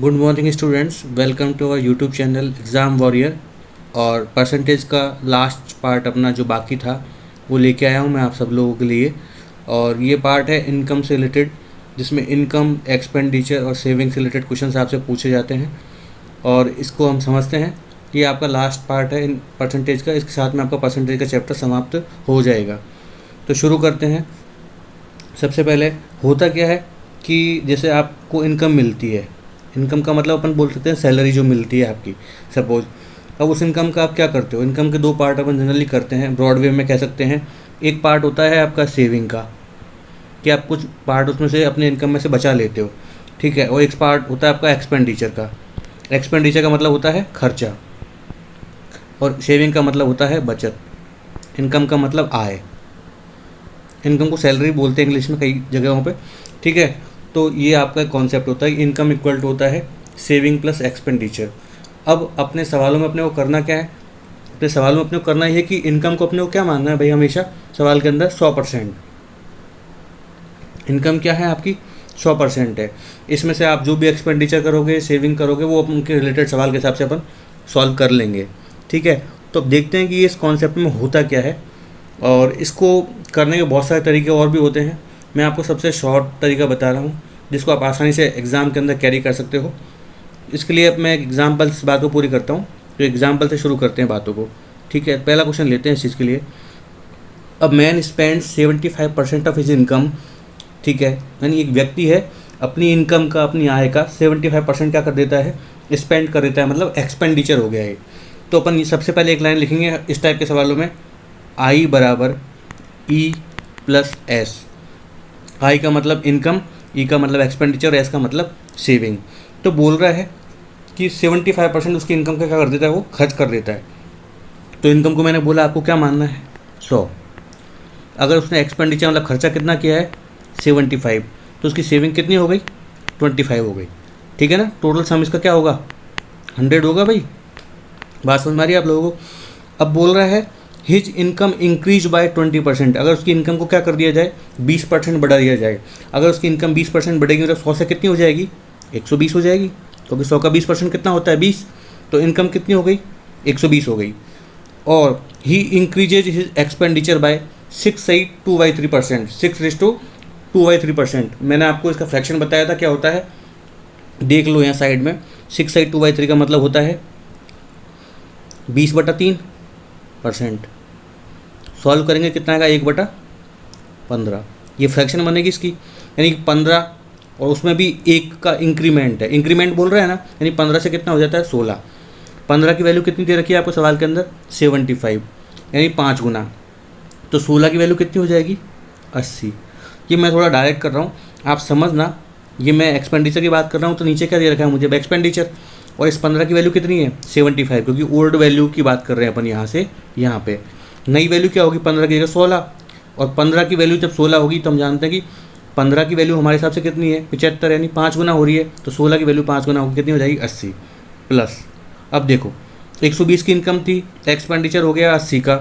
Good morning students, welcome to our YouTube channel exam warrior. और percentage का last part अपना जो बाकी था वो लेके आया हूँ मैं आप सब लोगों के लिए। और ये पार्ट है इनकम से रिलेटेड, जिसमें इनकम, एक्सपेंडिचर और सेविंग से रिलेटेड क्वेश्चन आपसे पूछे जाते हैं और इसको हम समझते हैं। ये आपका लास्ट पार्ट है इन परसेंटेज का। इसके साथ में आपका परसेंटेज का चैप्टर समाप्त हो जाएगा। तो शुरू करते हैं। सबसे पहले होता क्या है कि जैसे आपको इनकम मिलती है, इनकम का मतलब अपन बोल सकते हैं सैलरी जो मिलती है आपकी, सपोज। अब उस इनकम का आप क्या करते हो? इनकम के दो पार्ट अपन जनरली करते हैं, ब्रॉड वे में कह सकते हैं। एक पार्ट होता है आपका सेविंग का, कि आप कुछ पार्ट उसमें से अपने इनकम में से बचा लेते हो, ठीक है। और एक पार्ट होता है आपका एक्सपेंडिचर का। एक्सपेंडिचर का मतलब होता है खर्चा, और सेविंग का मतलब होता है बचत। इनकम का मतलब आय। इनकम को सैलरी बोलते हैं इंग्लिश में कई जगहों पे, ठीक है। तो ये आपका कॉन्सेप्ट होता है। इनकम इक्वल टू होता है सेविंग प्लस एक्सपेंडिचर। अब अपने सवालों में अपने को करना क्या है? अपने सवालों में अपने को करना ये है कि इनकम को अपने को क्या मानना है भाई, हमेशा सवाल के अंदर 100%। इनकम क्या है आपकी? 100% है। इसमें से आप जो भी एक्सपेंडिचर करोगे, सेविंग करोगे, वो उनके रिलेटेड सवाल के हिसाब से अपन सॉल्व कर लेंगे, ठीक है। तो अब देखते हैं कि ये इस कॉन्सेप्ट में होता क्या है, और इसको करने के बहुत सारे तरीके और भी होते हैं। मैं आपको सबसे शॉर्ट तरीका बता रहा हूँ जिसको आप आसानी से एग्ज़ाम के अंदर कैरी कर सकते हो। इसके लिए अब मैं एग्जाम्पल से बात को पूरी करता हूँ। तो एग्जाम्पल से शुरू करते हैं बातों को, ठीक है। पहला क्वेश्चन लेते हैं इस चीज़ के लिए। अब man spend 75% of his income, ठीक है। यानी एक व्यक्ति है, अपनी इनकम का, अपनी आय का 75% क्या कर देता है? स्पेंड कर देता है, मतलब एक्सपेंडिचर हो गया है। तो अपन सबसे पहले एक लाइन लिखेंगे इस टाइप के सवालों में, आई बराबर ई प्लस एस। आई का मतलब इनकम, ई का मतलब एक्सपेंडिचर, एस का मतलब सेविंग। तो बोल रहा है कि 75% उसकी इनकम का क्या कर देता है? वो खर्च कर देता है। तो इनकम को मैंने बोला आपको क्या मानना है? 100। अगर उसने एक्सपेंडिचर मतलब खर्चा कितना किया है? 75। तो उसकी सेविंग कितनी हो गई? 25 हो गई, ठीक है ना। टोटल सम इसका क्या होगा? 100 होगा भाई। बात समझ में आ रही है आप लोगों को? अब बोल रहा है हिज इनकम इंक्रीज बाय 20%। अगर उसकी इनकम को क्या कर दिया जाए? 20% बढ़ा दिया जाए। अगर उसकी इनकम 20% बढ़ेगी मतलब 100 से कितनी हो जाएगी? 120 हो जाएगी, क्योंकि 100 का 20% कितना होता है? 20। तो इनकम कितनी हो गई? 120 हो गई। और ही इंक्रीजेज हिज एक्सपेंडिचर बाय 6/2/3%। 6:2/3%। मैंने आपको इसका फ्रैक्शन बताया था क्या होता है, देख लो यहाँ साइड में। 6/2/3 का मतलब होता है 20/3%। सॉल्व करेंगे कितना आएगा? 1/15। ये फ्रैक्शन बनेगी इसकी, यानी कि 15, और उसमें भी एक का इंक्रीमेंट है। इंक्रीमेंट बोल रहे हैं ना, यानी 15 से कितना हो जाता है? 16। 15 की वैल्यू कितनी दे रखी है आपको सवाल के अंदर? 75, यानी 5 गुना। तो 16 की वैल्यू कितनी हो जाएगी? 80। ये मैं थोड़ा डायरेक्ट कर रहा हूँ, आप समझना। ये मैं एक्सपेंडिचर की बात कर रहा हूँ, तो नीचे क्या दे रखा है मुझे? एक्सपेंडिचर। और इस 15 की वैल्यू कितनी है? 75, क्योंकि ओल्ड वैल्यू की बात कर रहे हैं अपन यहाँ से यहाँ पे। नई वैल्यू क्या होगी? 15 की जगह 16। और 15 की वैल्यू जब 16 होगी तो हम जानते हैं कि 15 की वैल्यू हमारे हिसाब से कितनी है? 75, यानी 5 गुना हो रही है। तो 16 की वैल्यू 5 गुना होगी, कितनी हो जाएगी? 80 प्लस। अब देखो 120 की इनकम थी, एक्सपेंडिचर हो गया 80 का,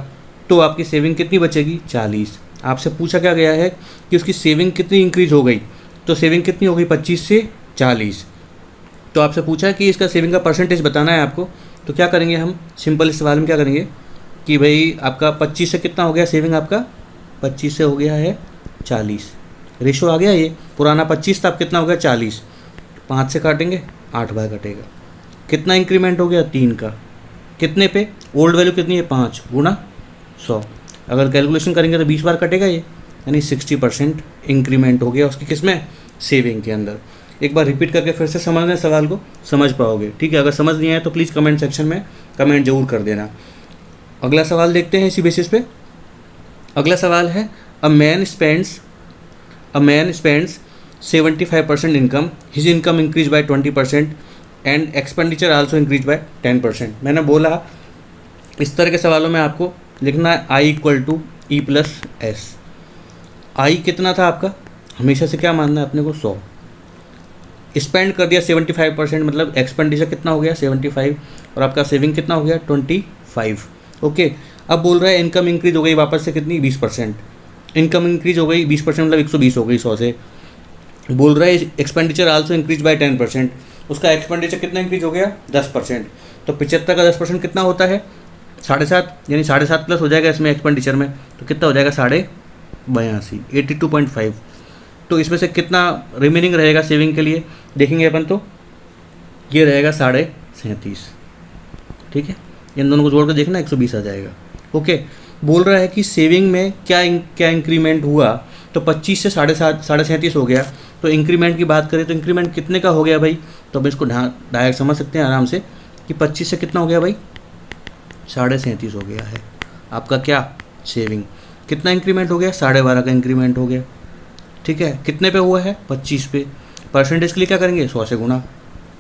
तो आपकी सेविंग कितनी बचेगी? 40। आपसे पूछा क्या गया है कि उसकी सेविंग कितनी इंक्रीज हो गई? तो सेविंग कितनी हो गई? 25 से 40। तो आपसे पूछा है कि इसका सेविंग का परसेंटेज बताना है आपको। तो क्या करेंगे हम? सिंपल इस सवाल में क्या करेंगे कि भाई आपका 25 से कितना हो गया सेविंग? आपका 25 से हो गया है 40। रेशो आ गया। ये पुराना 25 था, अब कितना हो गया? 40। 5 से काटेंगे, 8 बार कटेगा। कितना इंक्रीमेंट हो गया? 3 का। कितने पे? ओल्ड वैल्यू कितनी है? 5 गुना 100। अगर कैलकुलेशन करेंगे तो 20 बार कटेगा ये, यानी 60% इंक्रीमेंट हो गया उसकी किसमें? सेविंग के अंदर। एक बार रिपीट करके फिर से समझना सवाल को, समझ पाओगे, ठीक है। अगर समझ नहीं आया तो प्लीज़ कमेंट सेक्शन में कमेंट जरूर कर देना। अगला सवाल देखते हैं इसी बेसिस पे। अगला सवाल है a man spends 75% income, his income increase by 20% and expenditure also increase by 10%। मैंने बोला इस तरह के सवालों में आपको लिखना है I equal to E plus S. I कितना था आपका? हमेशा से क्या मानना है अपने को? 100। स्पेंड कर दिया 75%, मतलब एक्सपेंडिचर कितना हो गया? 75, और आपका सेविंग कितना हो गया? 25। ओके। अब बोल रहा है इनकम इंक्रीज हो गई वापस से कितनी? 20%। इनकम इंक्रीज हो गई 20%, मतलब 120 हो गई 100 से। बोल रहा है एक्सपेंडिचर आल्सो इंक्रीज बाय 10%। उसका एक्सपेंडिचर कितना इंक्रीज हो गया 10%। तो 75 का 10% कितना होता है 7.5, यानी 7.5 प्लस हो जाएगा इसमें एक्सपेंडिचर में, तो कितना हो जाएगा 82.5, 82.5। तो इसमें से कितना रिमेनिंग रहेगा सेविंग के लिए देखेंगे अपन, तो ये रहेगा 37.5। ठीक है, इन दोनों को जोड़ कर देखना 120 आ जाएगा। ओके, बोल रहा है कि सेविंग में क्या इंक्रीमेंट हुआ, तो 25 से 37.5 हो गया। तो इंक्रीमेंट की बात करें तो इंक्रीमेंट कितने का हो गया भाई, तो अब इसको डायरेक्ट समझ सकते हैं आराम से कि 25 से कितना हो गया भाई 37.5 हो गया है आपका क्या सेविंग। कितना इंक्रीमेंट हो गया 12.5 का इंक्रीमेंट हो गया। ठीक है, कितने पे हुआ है 25 पे। परसेंटेज के लिए क्या करेंगे 100 से गुना,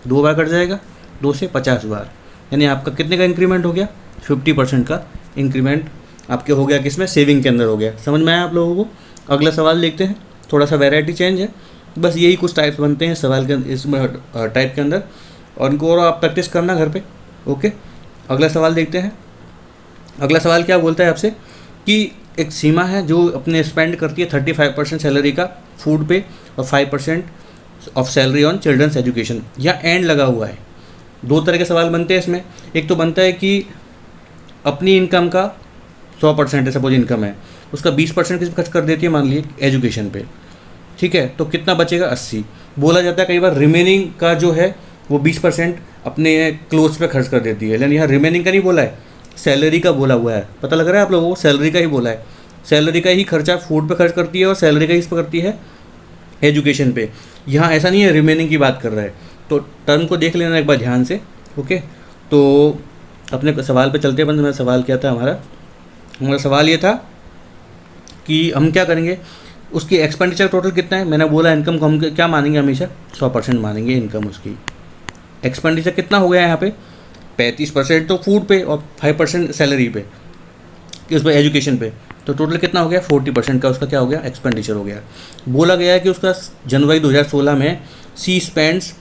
2 बार कट जाएगा, 2 से 50 बार, यानी आपका कितने का इंक्रीमेंट हो गया 50% का इंक्रीमेंट आपके हो गया किसमें सेविंग के अंदर हो गया। समझ में आया आप लोगों को। अगला सवाल देखते हैं, थोड़ा सा वैरायटी चेंज है, बस यही कुछ टाइप्स बनते हैं सवाल के इसमें टाइप के अंदर, और इनको और आप प्रैक्टिस करना घर पे। ओके, अगला सवाल देखते हैं। अगला सवाल क्या बोलता है आपसे कि एक सीमा है जो अपने स्पेंड करती है 35% सैलरी का फूड पे और 5% of salary on children's education, या एंड लगा हुआ है। दो तरह के सवाल बनते हैं इसमें। एक तो बनता है कि अपनी इनकम का 100% है, सपोज इनकम है, उसका 20% किस खर्च कर देती है मान लीजिए एजुकेशन पे। ठीक है, तो कितना बचेगा 80। बोला जाता है कई बार रिमेनिंग का जो है वो 20% अपने क्लोथ्स पे खर्च कर देती है, लेकिन यहाँ रिमेनिंग का नहीं बोला है, सैलरी का बोला हुआ है। पता लग रहा है आप लोगों को, सैलरी का ही बोला है। सैलरी का ही खर्चा फूड पे खर्च करती है और सैलरी का ही इस पर करती है एजुकेशन पे। यहाँ ऐसा नहीं है रिमेनिंग की बात कर रहा है, तो टर्म को देख लेना एक बार ध्यान से। ओके, तो अपने सवाल पे चलते हैं। मेरा सवाल क्या था, हमारा सवाल ये था कि हम क्या करेंगे, उसकी एक्सपेंडिचर टोटल कितना है। मैंने बोला इनकम को हम क्या मानेंगे हमेशा 100% मानेंगे इनकम उसकी। एक्सपेंडिचर कितना हो गया यहाँ पे 35% तो फूड पे और 5% सैलरी पे कि उस पर एजुकेशन पे, तो टोटल कितना हो गया 40% का उसका क्या हो गया एक्सपेंडिचर हो गया। बोला गया है कि उसका जनवरी 2016 में सी स्पेंड्स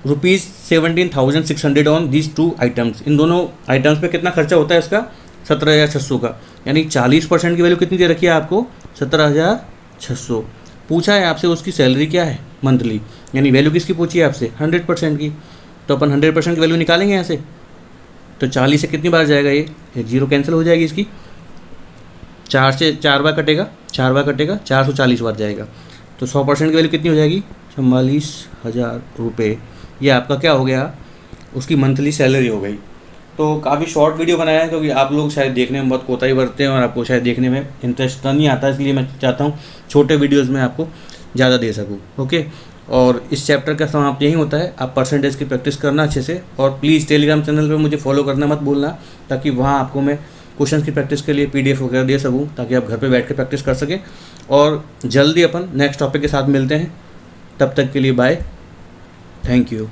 ₹17,600 ऑन दीज 2 आइटम्स। इन दोनों आइटम्स पे कितना खर्चा होता है इसका 17,600 का, यानी 40% की वैल्यू कितनी दे रखी है आपको 17,600। पूछा है आपसे उसकी सैलरी क्या है मंथली, यानी वैल्यू किसकी पूछी है आपसे 100% की। तो अपन 100% की वैल्यू निकालेंगे यहाँ से, तो 40 से कितनी बार जाएगा ये, एक जीरो कैंसिल हो जाएगी इसकी, 4 से 4 बार कटेगा, 4 बार कटेगा, 440 बार जाएगा। तो 100% की वैल्यू कितनी हो जाएगी 44,000 रुपये। ये आपका क्या हो गया उसकी मंथली सैलरी हो गई। तो काफ़ी शॉर्ट वीडियो बनाया है क्योंकि आप लोग शायद देखने में बहुत कोताही बरतते हैं और आपको शायद देखने में इंटरेस्ट नहीं आता, इसलिए मैं चाहता हूँ छोटे वीडियोज़ में आपको ज़्यादा दे सकूँ। ओके, और इस चैप्टर का समाप्त यही होता है। आप परसेंटेज की प्रैक्टिस करना अच्छे से, और प्लीज़ टेलीग्राम चैनल पे मुझे फॉलो करना मत भूलना, ताकि वहाँ आपको मैं क्वेश्चन की प्रैक्टिस के लिए PDF वगैरह दे सकूँ, ताकि आप घर पे बैठ के प्रैक्टिस कर सकें। और जल्दी अपन नेक्स्ट टॉपिक के साथ मिलते हैं, तब तक के लिए बाय, थैंक यू।